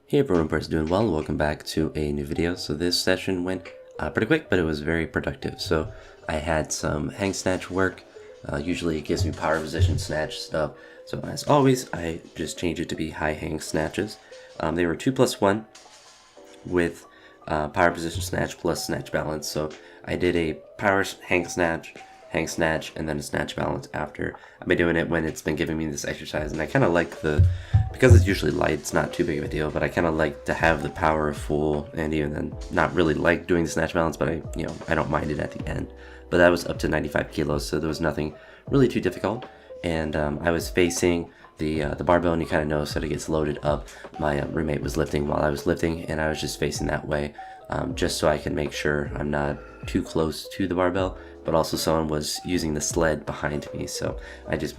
Hey everyone, hope doing well. Welcome back to a new video. So this session went pretty quick, but it was very productive. So I had some hang snatch work. Usually it gives me power position snatch stuff. So as always, I just changed it to be high hang snatches. They were 2+1 with power position snatch plus snatch balance. So I did a power hang snatch, and then a snatch balance after. I've been doing it when it's been giving me this exercise, and I kind of like because it's usually light, it's not too big of a deal, but I kind of like to have the power of full, and even then not really like doing the snatch balance, but I don't mind it at the end. But that was up to 95 kilos, so there was nothing really too difficult. And I was facing the barbell, and you kind of notice that it gets loaded up. My roommate was lifting while I was lifting, and I was just facing that way, just so I can make sure I'm not too close to the barbell, but also someone was using the sled behind me, so I just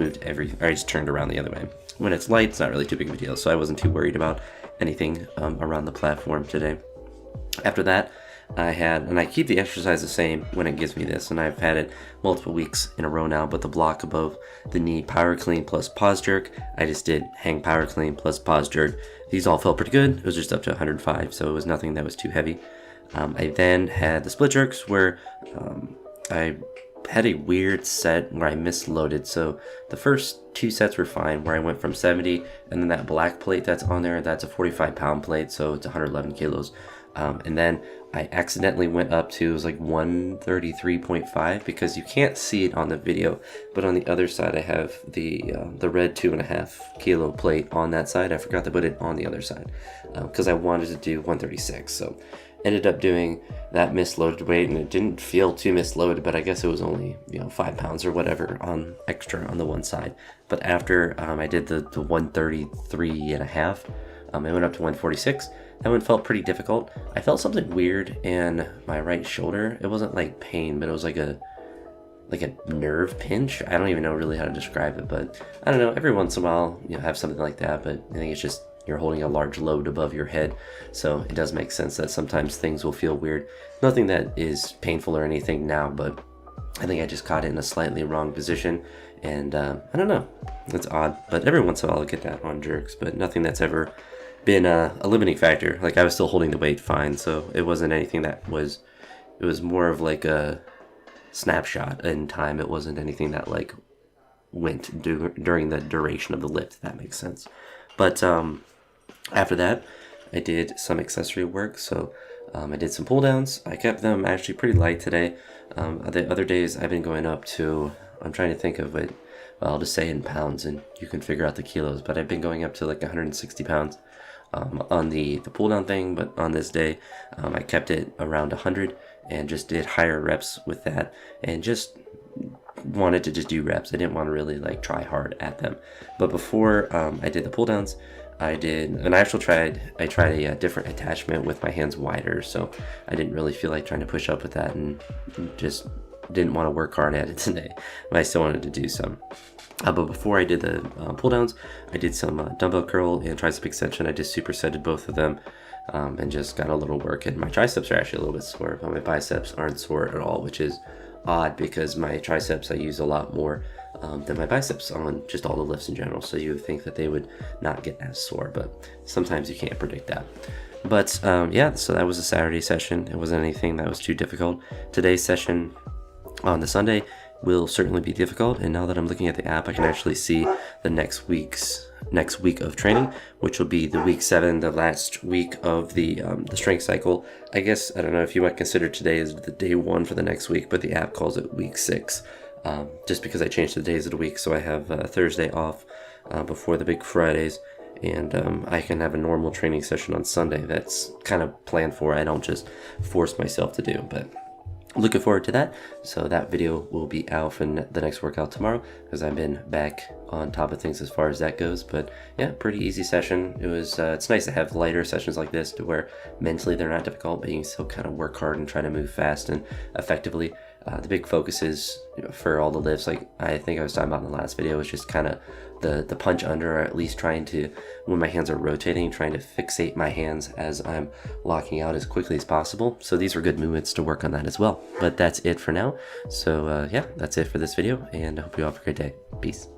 turned around the other way. When it's light, it's not really too big of a deal, so I wasn't too worried about anything around the platform today. After that, I keep the exercise the same when it gives me this, and I've had it multiple weeks in a row now, but the block above the knee power clean plus pause jerk, I just did hang power clean plus pause jerk. These all felt pretty good. It was just up to 105, so it was nothing that was too heavy. I then had the split jerks where I had a weird set where I misloaded. So the first two sets were fine, where I went from 70, and then that black plate that's on there, that's a 45-pound plate, so it's 111 kilos. And then I accidentally went up to, it was like 133.5, because you can't see it on the video, but on the other side I have the red 2.5 kilo plate on that side. I forgot to put it on the other side because I wanted to do 136. So ended up doing that misloaded weight, and it didn't feel too misloaded, but I guess it was only 5 pounds or whatever on extra on the one side. But after I did the 133.5, I went up to 146. That one felt pretty difficult. I felt something weird in my right shoulder. It wasn't like pain, but it was like a nerve pinch. I don't even know really how to describe it, but I don't know. Every once in a while, have something like that, but I think it's just you're holding a large load above your head, so it does make sense that sometimes things will feel weird. Nothing that is painful or anything now, but I think I just caught it in a slightly wrong position, and I don't know. It's odd, but every once in a while I'll get that on jerks, but nothing that's ever been a limiting factor. Like, I was still holding the weight fine, so it wasn't anything that was, it was more of like a snapshot in time. It wasn't anything that like went during the duration of the lift, if that makes sense. But after that, I did some accessory work. So I did some pull downs. I kept them actually pretty light today. The other days I've been going up to, I'm trying to think of it, well, I'll just say in pounds and you can figure out the kilos, but I've been going up to like 160 pounds on the pull down thing. But on this day, I kept it around 100 and just did higher reps with that, and just wanted to just do reps. I didn't want to really like try hard at them. But before I did the pull downs, I tried a different attachment with my hands wider, so I didn't really feel like trying to push up with that, and just didn't want to work hard at it today, but I still wanted to do some. But before I did the pull downs, I did some dumbbell curl and tricep extension. I just supersetted both of them and just got a little work, and my triceps are actually a little bit sore, but my biceps aren't sore at all, which is odd because my triceps I use a lot more than my biceps on just all the lifts in general, so you would think that they would not get as sore, but sometimes you can't predict that. But yeah, so that was a Saturday session. It wasn't anything that was too difficult. Today's session on the Sunday will certainly be difficult, and now that I'm looking at the app, I can actually see the next week of training, which will be the week 7, the last week of the strength cycle. I guess, I don't know if you might consider today as the day 1 for the next week, but the app calls it week 6, just because I changed the days of the week. So I have Thursday off before the big Fridays, and I can have a normal training session on Sunday. That's kind of planned for. I don't just force myself to do, but looking forward to that. So that video will be out for the next workout tomorrow, because I've been back on top of things as far as that goes. But yeah, pretty easy session. It was it's nice to have lighter sessions like this, to where mentally they're not difficult, but you can still kind of work hard and try to move fast and effectively. The big focus is, for all the lifts, like I think I was talking about in the last video, is just kind of the punch under, or at least trying to, when my hands are rotating, trying to fixate my hands as I'm locking out as quickly as possible. So these were good movements to work on that as well. But that's it for now. So yeah, that's it for this video, and I hope you all have a great day. Peace.